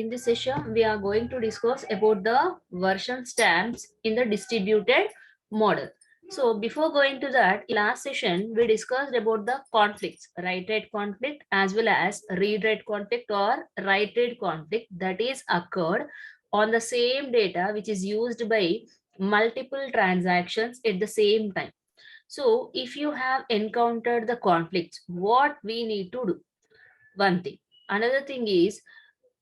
In this session, we are going to discuss about the version stamps in the distributed model. So before going to that, in last session, we discussed about the conflicts, write-write conflict as well as read-write conflict or write-read conflict that is occurred on the same data which is used by multiple transactions at the same time. So if you have encountered the conflicts, what we need to do? One thing. Another thing is,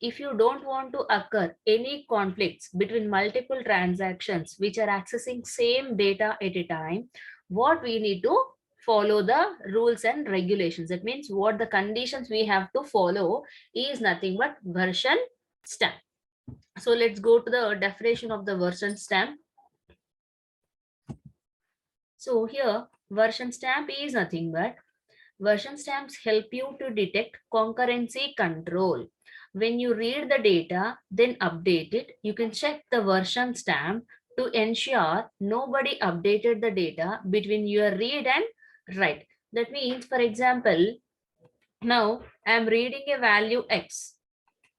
if you don't want to occur any conflicts between multiple transactions which are accessing same data at a time, what we need to follow the rules and regulations. That means what the conditions we have to follow is nothing but version stamp. So let's go to the definition of the version stamp. So here version stamp is nothing but version stamps help you to detect concurrency control. When you read the data, then update it, you can check the version stamp to ensure nobody updated the data between your read and write. That means, for example, now I'm reading a value X,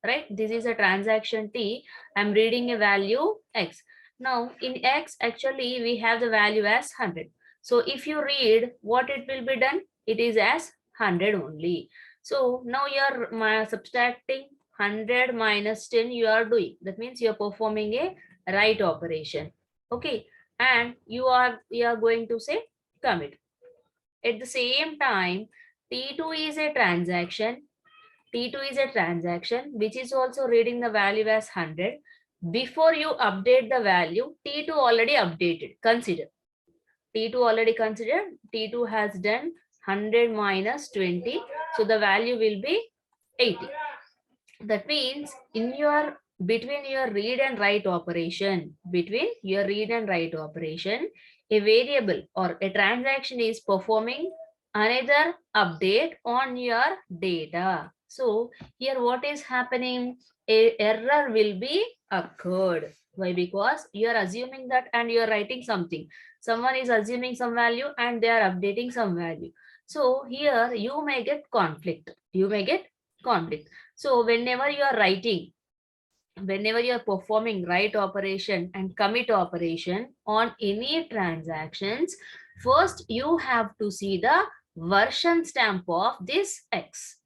right? This is a transaction T. I'm reading a value X. Now in X, actually, we have the value as 100. So if you read, what it will be done? It is as 100 only. So now you're subtracting 100 minus 10 you are doing. That means you are performing a write operation. Okay. And you are going to say commit. At the same time, T2 is a transaction. T2 is a transaction which is also reading the value as 100. Before you update the value, T2 already updated. Consider. T2 already considered. T2 has done 100 minus 20. So the value will be 80. That means in your between your read and write operation, a variable or a transaction is performing another update on your data. So here what is happening? A error will be occurred. Why? Because you are assuming that and you are writing something. Someone is assuming some value and they are updating some value. So here you may get conflict. So whenever you are writing, whenever you are performing write operation and commit operation on any transactions, first you have to see the version stamp of this X.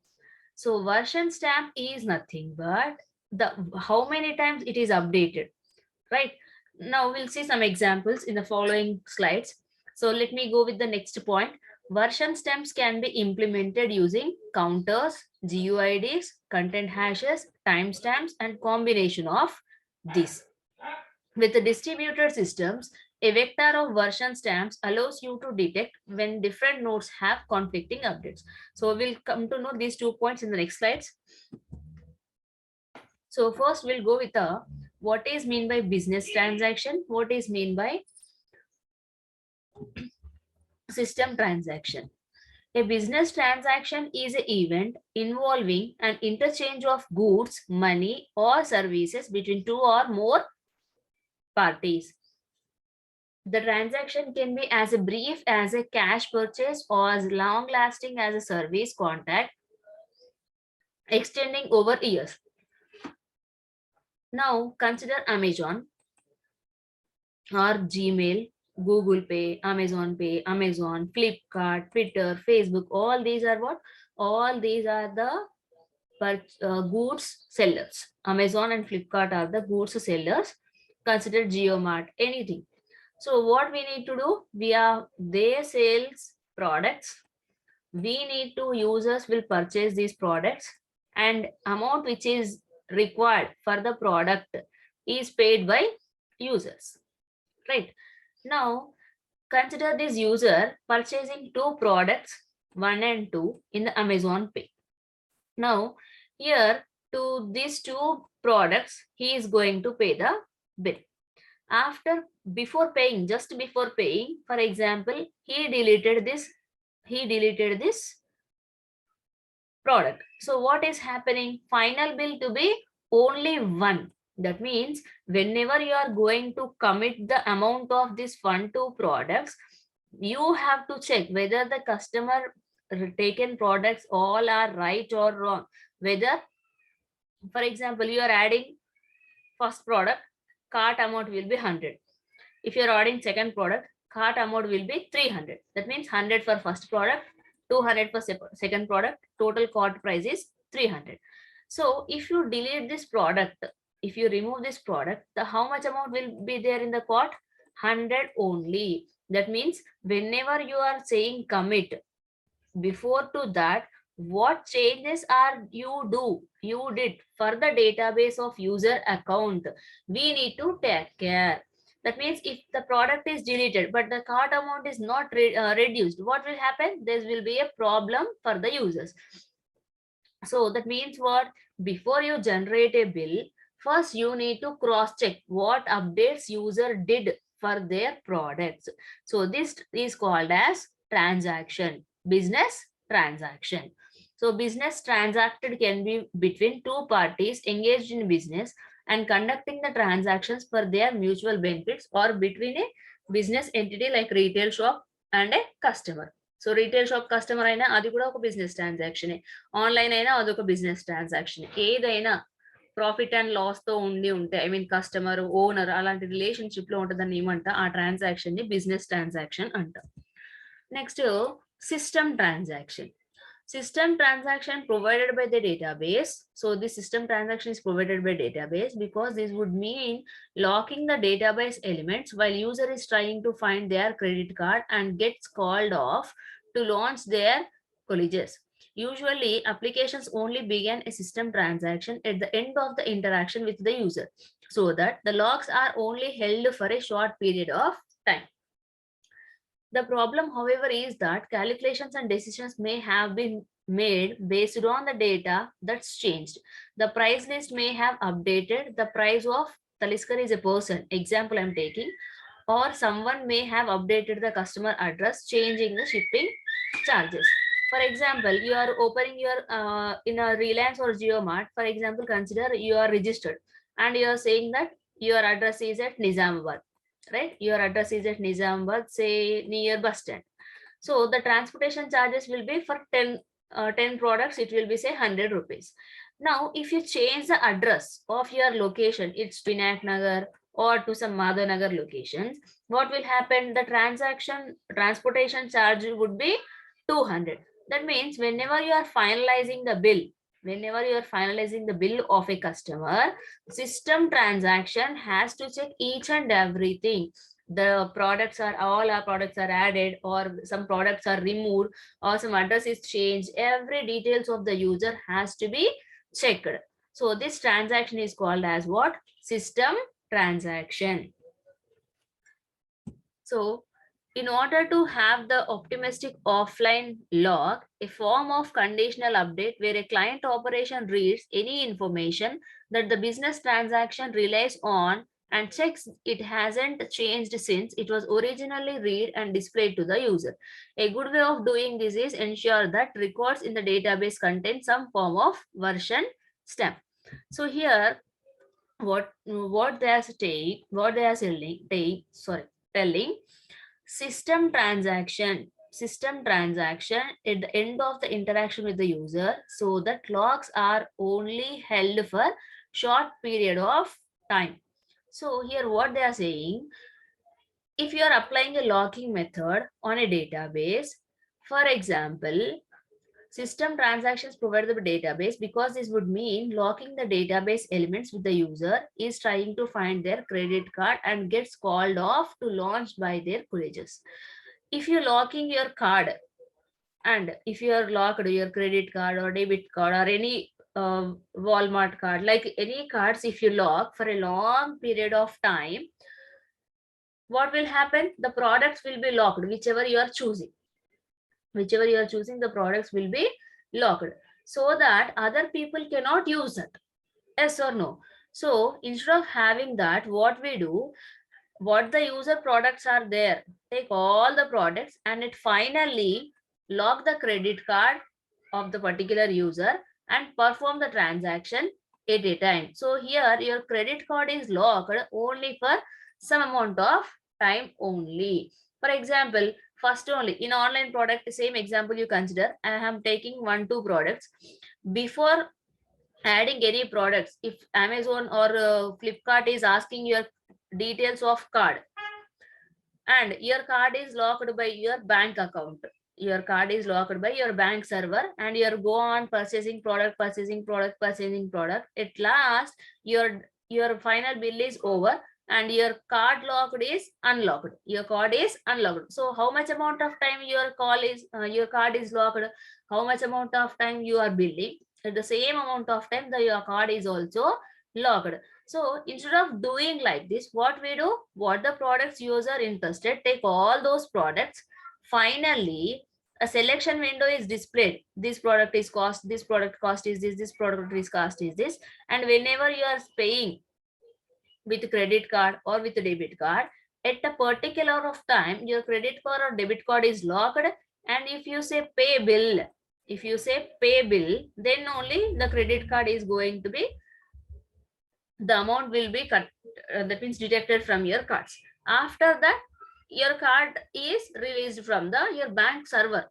So version stamp is nothing but the how many times it is updated, right? Now we'll see some examples in the following slides. So let me go with the next point. Version stamps can be implemented using counters, GUIDs, content hashes, timestamps, and combination of these. With the distributed systems, a vector of version stamps allows you to detect when different nodes have conflicting updates. So we'll come to know these 2 points in the next slides. So first we'll go with what is mean by business transaction, what is mean by system transaction. A business transaction is an event involving an interchange of goods, money, or services between two or more parties. The transaction can be as brief as a cash purchase or as long-lasting as a service contract, extending over years. Now consider Amazon or Gmail, Google Pay, Amazon Pay, Amazon, Flipkart, Twitter, Facebook. All these are what? All these are the goods sellers. Amazon and Flipkart are the goods sellers. Consider GeoMart, anything. So what we need to do? They sales products. We need to users will purchase these products and amount which is required for the product is paid by users. Right. Now, consider this user purchasing two products, 1 and 2 in the Amazon Pay. Now, here to these two products, he is going to pay the bill. Before paying, just before paying, for example, he deleted this product. So what is happening? Final bill to be only 1. That means whenever you are going to commit the amount of this 1-2 products, you have to check whether the customer taken products all are right or wrong, whether For example, you are adding first product, cart amount will be 100. If you are adding second product, cart amount will be 300. That means 100 for first product, 200 for second product, total cart price is 300. So if you delete this product, if you remove this product, the how much amount will be there in the cart? 100 only. That means whenever you are saying commit, before to that, what changes are you did for the database of user account, we need to take care. That means if the product is deleted but the cart amount is not reduced, what will happen? There will be a problem for the users. So that means what? Before you generate a bill, first you need to cross check what updates user did for their products. So this is called as transaction, business transaction. So business transacted can be between two parties engaged in business and conducting the transactions for their mutual benefits, or between a business entity like retail shop and a customer. So retail shop customer అయినా అది కూడా ఒక business transaction, online అయినా అదొక business transaction. ఏదైనా profit and loss తో ఉండి ఉంటే, ఐ మీన్ కస్టమర్ ఓనర్ అలాంటి రిలేషన్షిప్ లో ఉంటుందని ఏమంట, ఆ ట్రాన్సాక్షన్ ని బిజినెస్ ట్రాన్సాక్షన్ అంట. Next system transaction. System transaction provided by the database. So this system transaction is provided by database because this would mean locking the database elements while user is trying to find their credit card and gets called off to launch their colleges. Usually applications only begin a system transaction at the end of the interaction with the user, so that the locks are only held for a short period of time. The problem, however, is that calculations and decisions may have been made based on the data that's changed. The price list may have updated. The price of Talisker is a person, example I'm taking, or someone may have updated the customer address, changing the shipping charges. For example, you are opening your in a Reliance or JioMart. For example, consider you are registered and you are saying that your address is at Nizamabad, right? Your address is at Nizamabad, say near bus stand. So the transportation charges will be for 10 products, it will be say 100 rupees. Now, if you change the address of your location, it's Vinayak Nagar or to some Madhanagar locations, what will happen? The transportation charge would be 200. That means whenever you are finalizing the bill, of a customer, system transaction has to check each and everything. The products are, all our products are added, or some products are removed, or some address is changed. Every details of the user has to be checked. So this transaction is called as what? System transaction. So in order to have the optimistic offline log, a form of conditional update where a client operation reads any information that the business transaction relies on and checks it hasn't changed since it was originally read and displayed to the user. A good way of doing this is ensure that records in the database contain some form of version stamp. So here what they are saying, telling system transaction at the end of the interaction with the user, so that logs are only held for short period of time. So here what they are saying, if you are applying a logging method on a database, for example, system transactions provided by database, because this would mean locking the database elements with the user is trying to find their credit card and gets called off to launch by their colleges. If you're locking your card, and if you are locked your credit card or debit card or any Walmart card, like any cards, if you lock for a long period of time, what will happen? The products will be locked, whichever you are choosing. The products will be locked, so that other people cannot use it. Yes or no? So instead of having that, what we do, what the user products are there, take all the products and it finally lock the credit card of the particular user and perform the transaction at a time. So here your credit card is locked only for some amount of time only. For example, first only in online product, same example you consider, I am taking 1-2 products. Before adding any products. If Amazon or Flipkart is asking your details of card, and your card is locked by your bank account, your card is locked by your bank server, and you're go on purchasing product, purchasing product. At last, your final bill is over, and your card locked is unlocked, your card is unlocked. So how much amount of time your card is locked, how much amount of time you are billing, at the same amount of time your card is also locked. So instead of doing like this, what we do, what the products user interested, take all those products. Finally, a selection window is displayed. This product is cost, this product cost is this product is cost is this. And whenever you are paying with credit card or with debit card, at a particular of time, your credit card or debit card is locked. And if you say pay bill, if you say pay bill, then only the credit card is going to be, the amount will be cut, that means deducted from your cards. After that, your card is released from the your bank server,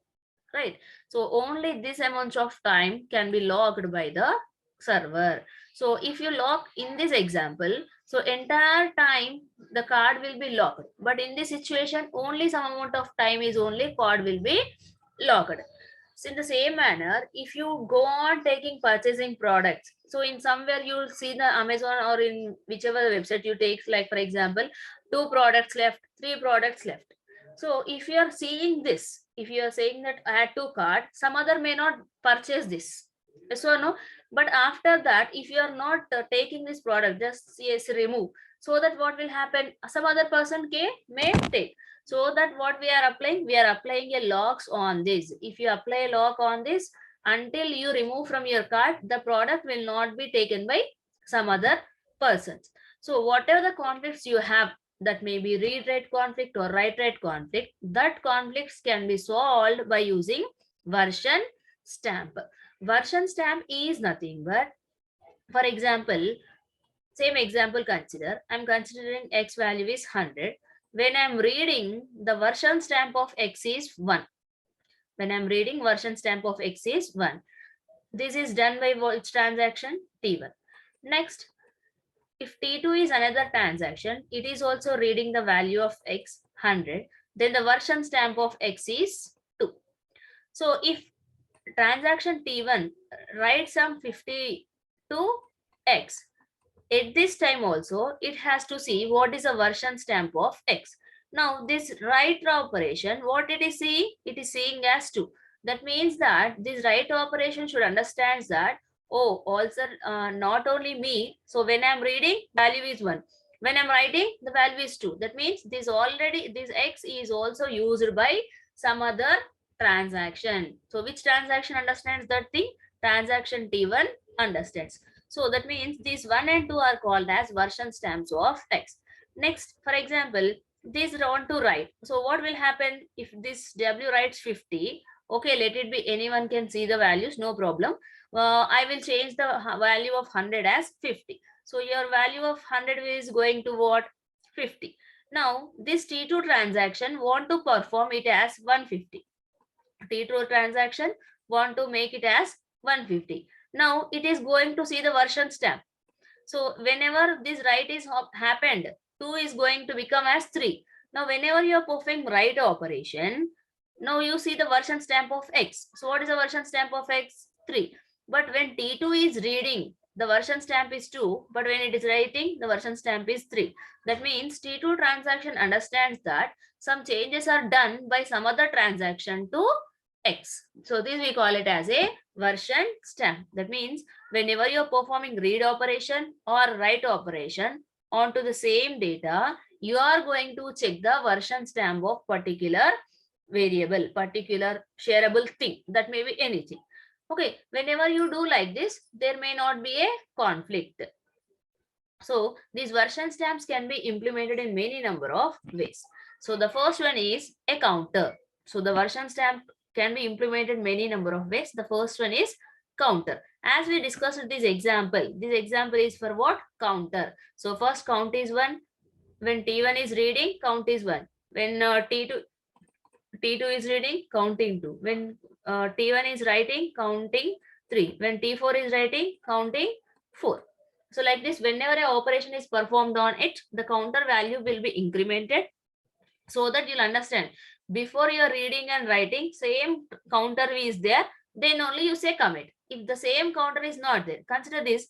right? So only this amount of time can be logged by the server. So if you log in this example, so entire time the card will be locked, but in this situation only some amount of time is only card will be locked. So in the same manner, if you go on taking purchasing products, so in somewhere you'll see the Amazon or in whichever website you take, like for example, 2 products left, 3 products left. So if you are seeing this, if you are saying that add to cart, some other may not purchase this. So no, but after that, if you are not taking this product, just yes, remove. So that what will happen? Some other person may take. So that what we are applying a locks on this. If you apply a lock on this, until you remove from your cart, the product will not be taken by some other persons. So whatever the conflicts you have, that may be read write conflict or write write conflict, that conflicts can be solved by using version stamp. Version stamp is nothing but, for example, same example consider, I'm considering x value is 100. When I'm reading, the version stamp of x is 1. When I'm reading, version stamp of x is 1. This is done by which transaction? T1. Next, if T2 is another transaction, it is also reading the value of x 100, then the version stamp of x is 2. So if transaction T1 writes some 50 to x, at this time also it has to see what is a version stamp of x. Now this write operation, what it is seeing? It is seeing as 2. That means that this write operation should understand that, oh, also not only me. So when I'm reading, value is 1. When I'm writing, the value is 2. That means this x is also used by some other transaction. So which transaction understands that thing? Transaction T1 understands. So that means these 1 and 2 are called as version stamps of x. Next, for example, this want to write. So what will happen if this W writes 50? Okay, let it be, anyone can see the values, no problem. I will change the value of 100 as 50. So your value of 100 is going to what? 50. Now this T2 transaction want to perform it as 150. T2 transaction want to make it as 150. Now it is going to see the version stamp. So whenever this write is happened, 2 is going to become as 3. Now whenever you are performing write operation, now you see the version stamp of x. So what is the version stamp of x? 3. But when T2 is reading, the version stamp is 2, but when it is writing, the version stamp is 3. That means T2 transaction understands that some changes are done by some other transaction to x. So this we call it as a version stamp. That means whenever you're performing read operation or write operation onto the same data, you are going to check the version stamp of particular variable, particular shareable thing. That may be anything. Okay, whenever you do like this, there may not be a conflict. So these version stamps can be implemented in many number of ways. So the first one is a counter. So the version stamp can be implemented many number of ways. The first one is counter. As we discussed this example is for what? Counter. So first count is 1. When T1 is reading, count is 1. When T2 is reading, counting 2. When T1 is writing, counting 3. When T4 is writing, counting 4. So like this, whenever an operation is performed on it, the counter value will be incremented, so that you'll understand. Before you're reading and writing, same counter is there, then only you say commit. If the same counter is not there, consider this.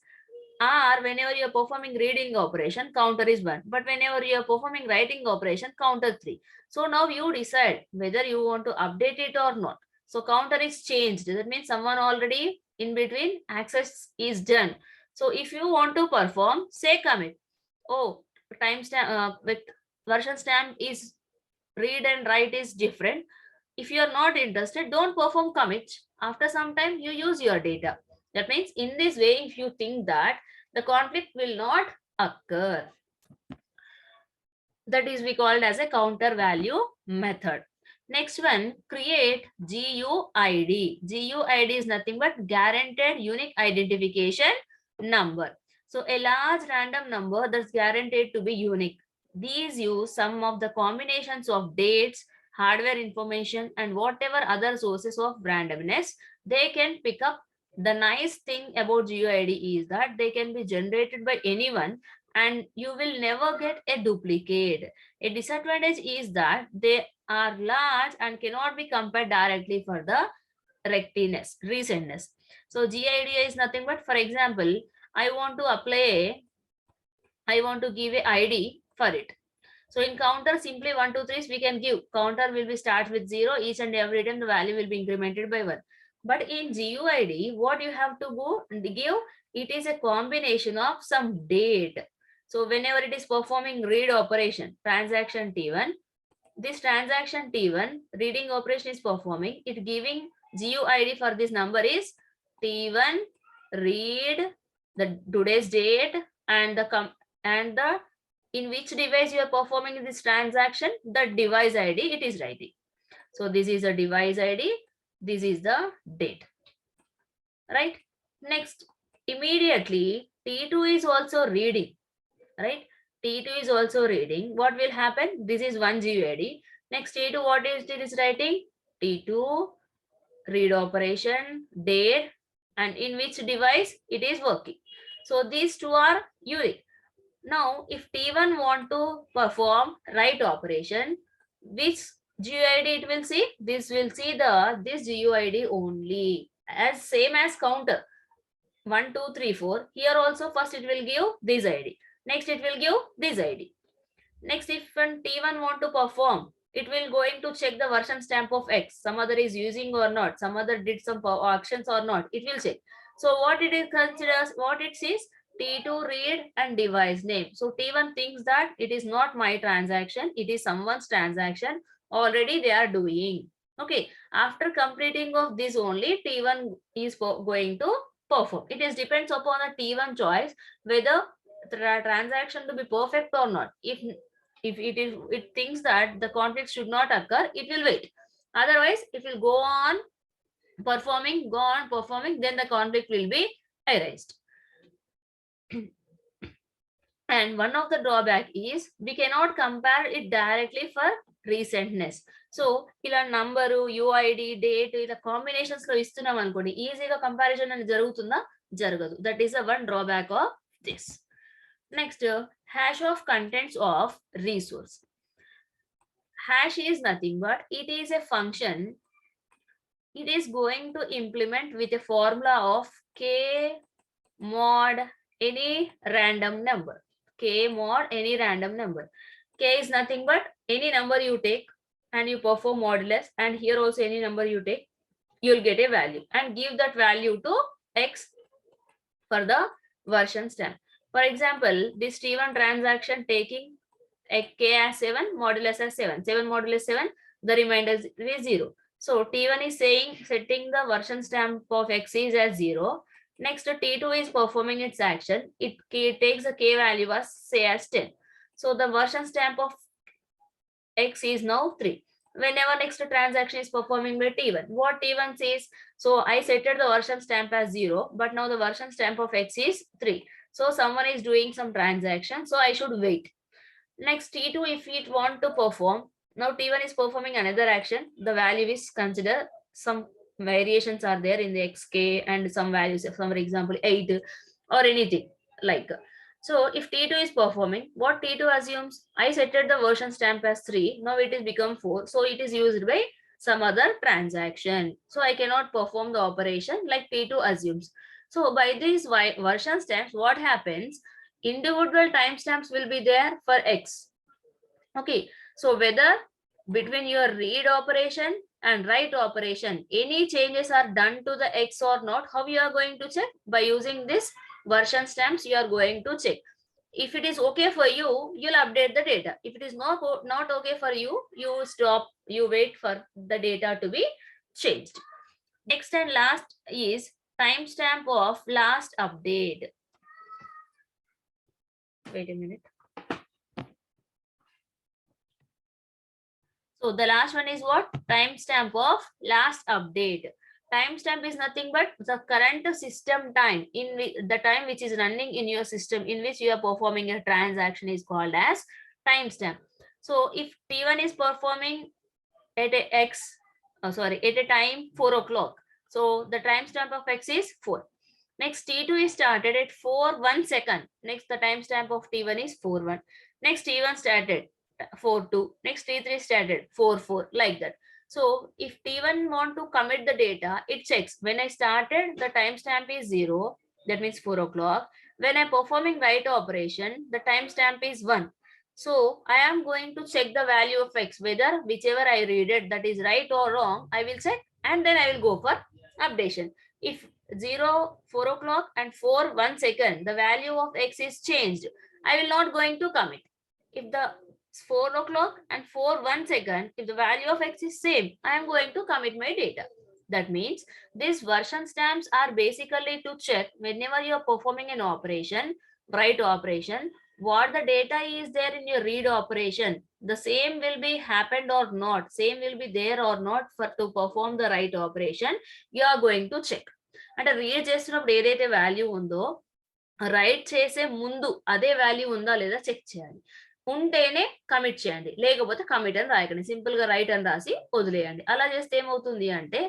Or whenever you're performing reading operation, counter is 1. But whenever you're performing writing operation, counter 3. So now you decide whether you want to update it or not. So counter is changed. That means someone already in between access is done. So if you want to perform, say commit. Oh, timestamp with version stamp is read and write is different. If you are not interested, don't perform commit. After some time, you use your data. That means in this way, if you think that the conflict will not occur, that is we called as a counter value method. Next one, create GUID. GUID is nothing but guaranteed unique identification number. So a large random number that's guaranteed to be unique. These use some of the combinations of dates, hardware information, and whatever other sources of randomness they can pick up. The nice thing about GUID is that they can be generated by anyone and you will never get a duplicate. A disadvantage is that they are large and cannot be compared directly for the recentness. So GID is nothing but, for example, I want to give a ID for it. So in counter, simply 1, 2, 3 we can give. Counter will be start with 0. Each and every time the value will be incremented by 1. But in GUID, what you have to give, it is a combination of some date. So whenever it is performing read operation, transaction T1, this transaction T1 reading operation is performing, it giving GUID for this number is T1 read the today's date and the in which device you are performing this transaction, the device ID it is writing. So this is a device ID, this is the date, right? Next, immediately T2 is also reading, right? T2 is also reading. What will happen? This is one GUID. Next T2, what is it is writing? T2 read operation, date, and in which device it is working. So these two are unique. Now, if T1 want to perform write operation, which GUID it will see? This will see this GUID only, as same as counter 1, 2, 3, 4. Here also first it will give this ID. Next it will give this ID. Next, if when T1 want to perform, it will going to check the version stamp of X. Some other is using or not. Some other did some actions or not. It will check. So what it is considers, what it says, T2 read and device name. So T1 thinks that it is not my transaction. It is someone's transaction. Already they are doing. Okay. After completing of this only, T1 is going to perform. It is depends upon the T1 choice whether the transaction to be perfect or not. If it thinks that the conflict should not occur, it will wait. Otherwise, it will go on performing, then the conflict will be erased. And one of the drawback is we cannot compare it directly for recentness. So ఇలా number UID date ఇలా combinations లో ఇస్తున్నాం అనుకోండి, ఈజీగా comparison అనేది జరుగుతుందా? జరగదు. That is a one drawback of this. Next, hash of contents of resource. Hash is nothing but it is a function. It is going to implement with a formula of k mod any random number. K mod any random number. K is nothing but any number you take and you perform modulus, and here also any number you take, you'll get a value and give that value to X for the version stamp. For example, this T1 transaction taking a K as 7, modulus as 7. 7 modulus 7, the remainder is 0. So T1 is saying, setting the version stamp of X is as 0. Next, T2 is performing its action. It takes the K value as say as 10. So the version stamp of X is now 3. Whenever next transaction is performing by T1, what T1 says, so I set the version stamp as 0, but now the version stamp of X is 3. So someone is doing some transaction, so I should wait. Next T2, if it want to perform, now T1 is performing another action, the value is considered some variations are there in the xk and some values, for example 8 or anything like. So if T2 is performing, what T2 assumes, I set the version stamp as 3, now it is become 4, so it is used by some other transaction, so I cannot perform the operation like T2 assumes. So by these version stamps, what happens, individual timestamps will be there for x. Okay, so whether between your read operation and write operation, any changes are done to the x or not, how you are going to check? By using this version stamps, you are going to check. If it is okay for you, you'll update the data. If it is not okay for you, you stop, you wait for the data to be changed. Next and last is timestamp of last update. Wait a minute. So the last one is what? Timestamp of last update. Timestamp is nothing but the current system time, in the time which is running in your system in which you are performing a transaction is called as timestamp. So if T1 is performing at a time 4 o'clock, so the timestamp of x is 4. Next T2 is started at 4 1 second. Next the timestamp of T1 is 4 1. Next T1 started 4 2. Next T3 started 4 4, like that. So if T1 want to commit the data, it checks when I started the timestamp is 0, that means 4 o'clock. When I'm performing write operation, the timestamp is 1. So I am going to check the value of x, whether whichever I read it, that is right or wrong, I will check and then I will go for updation. If 0 4 o'clock and 4 1 second, the value of x is changed, I will not going to commit. If the 4 o'clock and 4 1 second, if the value of x is same, I am going to commit my data. That means these version stamps are basically to check whenever you are performing an operation, write operation, what the data is there in your read operation, the same will be happened or not, same will be there or not for to perform the write operation, you are going to check. అంటే read చేస్తున్నప్పుడు ఏదైతే value ఉందో right చేసే ముందు అదే value ఉందా లేదా check చేయాలి. ఉంటేనే కమిట్ చేయండి, లేకపోతే కమిట్ అని రాయకండి, సింపుల్ గా రైట్ అని రాసి వదిలేయండి. అలా చేస్తే ఏమవుతుంది అంటే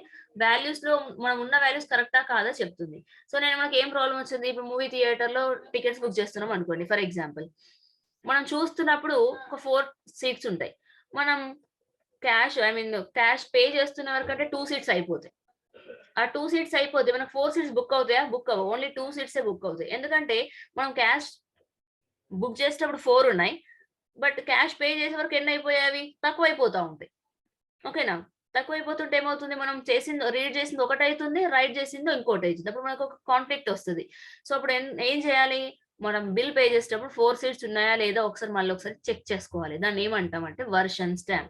వాల్యూస్ లో మనం ఉన్న వాల్యూస్ కరెక్టా కాదా చెప్తుంది. సో నేను మనకి ఏం ప్రాబ్లం వచ్చింది, ఇప్పుడు మూవీ థియేటర్ లో టికెట్స్ బుక్ చేస్తున్నాం అనుకోండి, ఫర్ ఎగ్జాంపుల్ మనం చూస్తున్నప్పుడు ఒక 4 సీట్స్ ఉంటాయి, మనం క్యాష్ పే చేస్తున్న వరకంటే 2 సీట్స్ అయిపోతాయి. ఆ 2 సీట్స్ అయిపోతే మనకు 4 సీట్స్ బుక్ అవుతాయా? బుక్ అవ్వవు, ఓన్లీ 2 సీట్సే బుక్ అవుతాయి. ఎందుకంటే మనం క్యాష్ బుక్ చేసేటప్పుడు 4 ఉన్నాయి, బట్ క్యాష్ పే చేసే వరకు ఎన్ని అయిపోయావి? తక్కువ అయిపోతా ఉంటాయి. ఓకేనా? తక్కువ అయిపోతుంటే ఏమవుతుంది, మనం చేసింది రీడ్ చేసింది ఒకటి అవుతుంది, రైట్ చేసింది ఇంకోటి అవుతుంది. అప్పుడు మనకు ఒక కాన్ఫ్లిక్ట్ వస్తుంది. సో అప్పుడు ఏం చేయాలి, మనం బిల్ పే చేసేటప్పుడు 4 సీట్స్ ఉన్నాయా లేదా ఒకసారి మళ్ళీ ఒకసారి చెక్ చేసుకోవాలి. దాన్ని ఏమంటామంటే version stamp.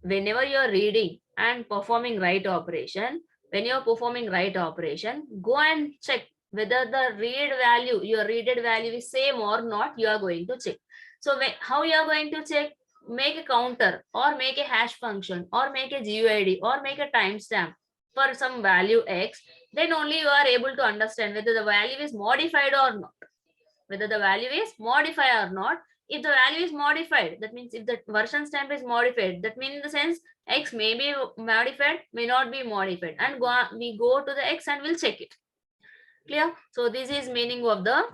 whenever you are reading and performing write operation, when you are performing write operation, go and check whether the your readed value is same or not, you are going to check. So how you are going to check? Make a counter or make a hash function or make a GUID or make a timestamp for some value x, then only you are able to understand whether the value is modified or not. Whether the value is modified or not. If the value is modified, that means if the version stamp is modified, that means in the sense x may be modified, may not be modified, and we go to the x and we'll check it. Clear? So this is meaning of the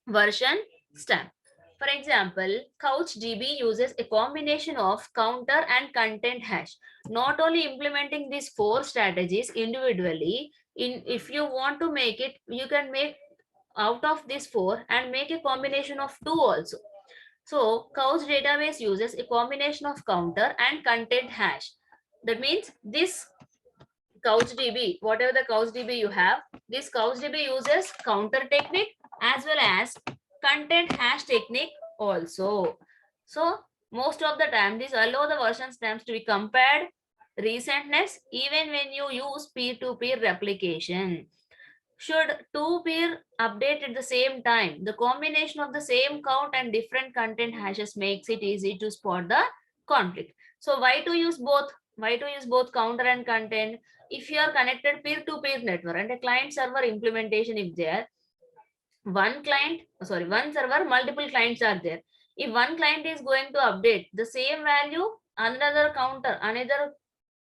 version stamp. For example, CouchDB uses a combination of counter and content hash. Not only implementing these 4 strategies individually, if you want to make it, you can make out of these 4 and make a combination of 2 also. So Couch database uses a combination of counter and content hash. That means this CouchDB, whatever the CouchDB you have, this CouchDB uses counter technique as well as content hash technique also. So most of the time this allow the version stamps to be compared recentness even when you use peer-to-peer replication. Should 2 peer update at the same time, the combination of the same count and different content hashes makes it easy to spot the conflict. So why to use both? Why to use both counter and content? If you are connected peer-to-peer network and a client server implementation, if there one server, multiple clients are there. If one client is going to update the same value, another counter, another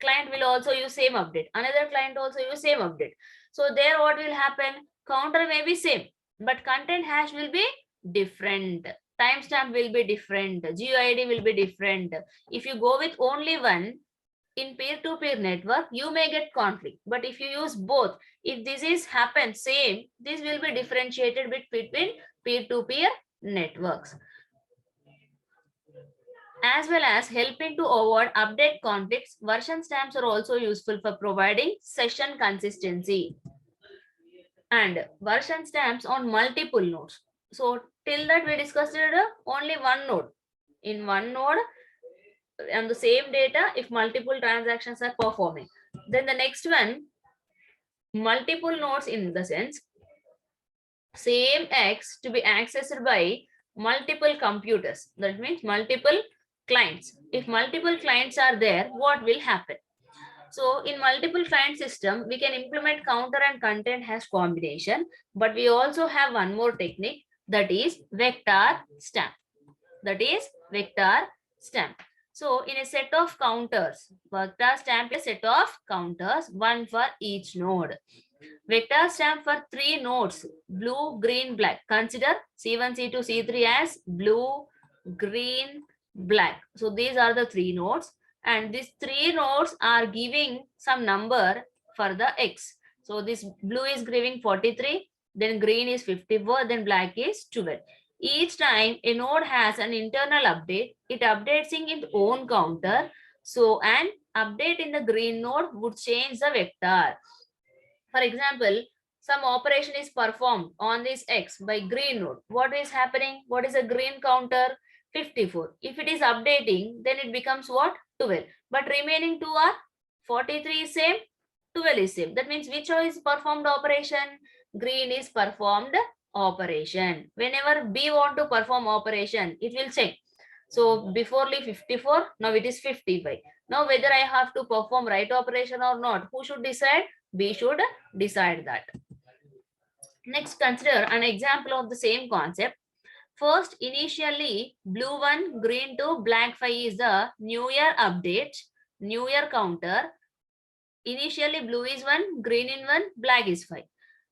client will also use same update, another client also use same update. So there what will happen, counter may be same but content hash will be different, timestamp will be different, GUID will be different. If you go with only one in peer-to-peer network, you may get conflict. But if you use both, if this is happen same, this will be differentiated between peer-to-peer networks. As well as helping to avoid update conflicts, version stamps are also useful for providing session consistency. And version stamps on multiple nodes. So till that we discussed only one node. In one node, on the same data, if multiple transactions are performing. Then the next one, multiple nodes in the sense, same X to be accessed by multiple computers. That means multiple clients. If multiple clients are there, what will happen? So in multiple client system, we can implement counter and content hash combination, but we also have one more technique, that is vector stamp. That is vector stamp. So in a set of counters, vector stamp is a set of counters, one for each node. Vector stamp for 3 nodes, blue, green, black. Consider C1, C2, C3 as blue, green, black. So these are the 3 nodes, and these 3 nodes are giving some number for the X. So this blue is giving 43, then green is 54, then black is 12. Each time a node has an internal update, it updates in its own counter. So an update in the green node would change the vector. For example, some operation is performed on this X by green node. What is happening? What is a green counter? 54. If it is updating, then it becomes what? 12. But remaining 2 are 43 is same, 12 is same. That means which is performed operation? Green is performed operation. Whenever B want to perform operation, it will check. So beforely 54, now it is 55. Now whether I have to perform right operation or not, who should decide? B should decide that. Next, consider an example of the same concept. First, initially blue 1, green 2, black 5 is the new year update, new year counter. Initially blue is 1, green is 1, black is 5.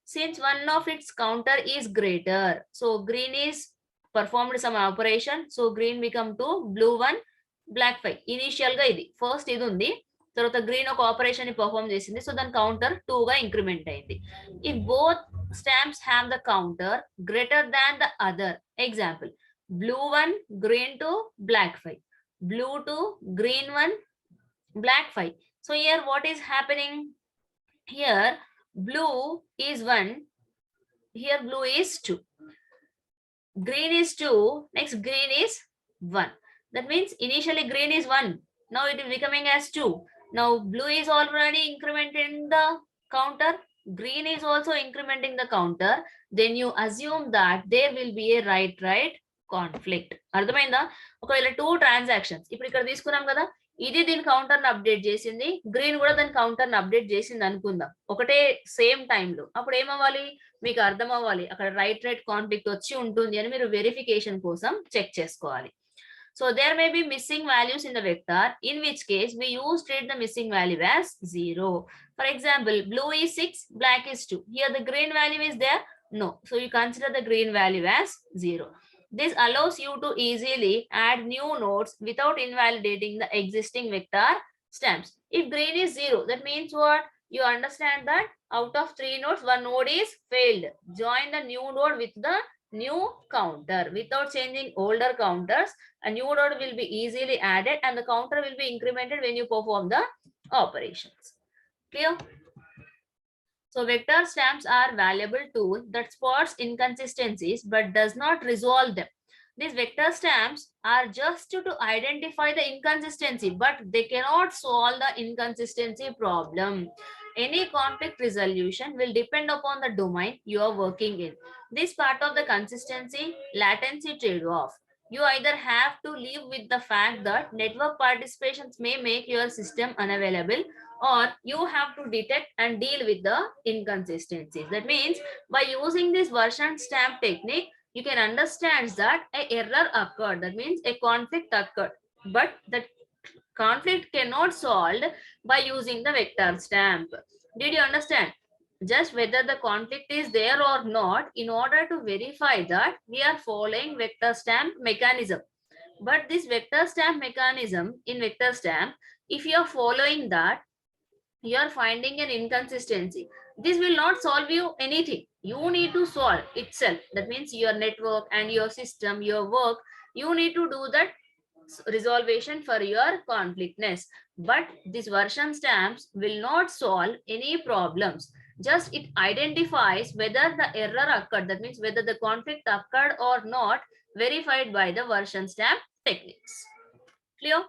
Since one of its counter is greater, so green is performed some operation, so green become 2, blue 1, black 5. Initial ga idi first ఇది ఉంది, తర్వాత green ఒక operation ని perform చేసింది, so దాని counter 2 గా increment అయింది. If both stamps have the counter greater than the other, example blue 1, green 2, black 5, blue 2, green 1, black 5. So here what is happening? Here blue is 1, here blue is 2, green is 2, next green is 1. That means initially green is 1, now it is becoming as 2. Now blue is already incrementing the counter, green is also incrementing the counter. Then you assume that there will be a right conflict. అర్థమైందా? ఒకవేళ 2 transactions ఇప్పుడు ఇక్కడ తీసుకున్నాం కదా, ఇది దీని counter ని update చేసింది, గ్రీన్ కూడా దాని కౌంటర్ ని అప్డేట్ చేసింది అనుకుందాం ఒకటే సేమ్ టైంలో. అప్పుడు ఏమవ్వాలి? మీకు అర్థం అవ్వాలి, అక్కడ రైట్ కాన్ఫ్లిక్ట్ వచ్చి ఉంటుంది అని మీరు వెరిఫికేషన్ కోసం చెక్ చేసుకోవాలి. So there may be missing values in the vector, in which case we use treat the missing value as 0. For example, blue is 6, black is 2. Here the green value is there? No. So you consider the green value as 0. This allows you to easily add new nodes without invalidating the existing vector stamps. If green is 0, that means what? You understand that out of 3 nodes, 1 node is failed. Join the new node with the new counter. Without changing older counters, a new node will be easily added and the counter will be incremented when you perform the operations. Clear? So vector stamps are valuable tool that spots inconsistencies but does not resolve them. These vector stamps are just to identify the inconsistency, but they cannot solve the inconsistency problem. Any conflict resolution will depend upon the domain you are working in. This part of the consistency latency trade-off. You either have to live with the fact that network participations may make your system unavailable, or you have to detect and deal with the inconsistencies. That means by using this version stamp technique, you can understand that an error occurred. That means a conflict occurred, but that Conflict cannot solved by using the vector stamp. Did you understand? Just whether the conflict is there or not, in order to verify that, we are following vector stamp mechanism. But this vector stamp mechanism in vector stamp, if you are following that, you are finding an inconsistency. This will not solve you anything. You need to solve itself. That means your network and your system, your work, you need to do that resolution for your conflictness. But these version stamps will not solve any problems. Just it identifies whether the error occurred, that means whether the conflict occurred or not, verified by the version stamp techniques. Clear?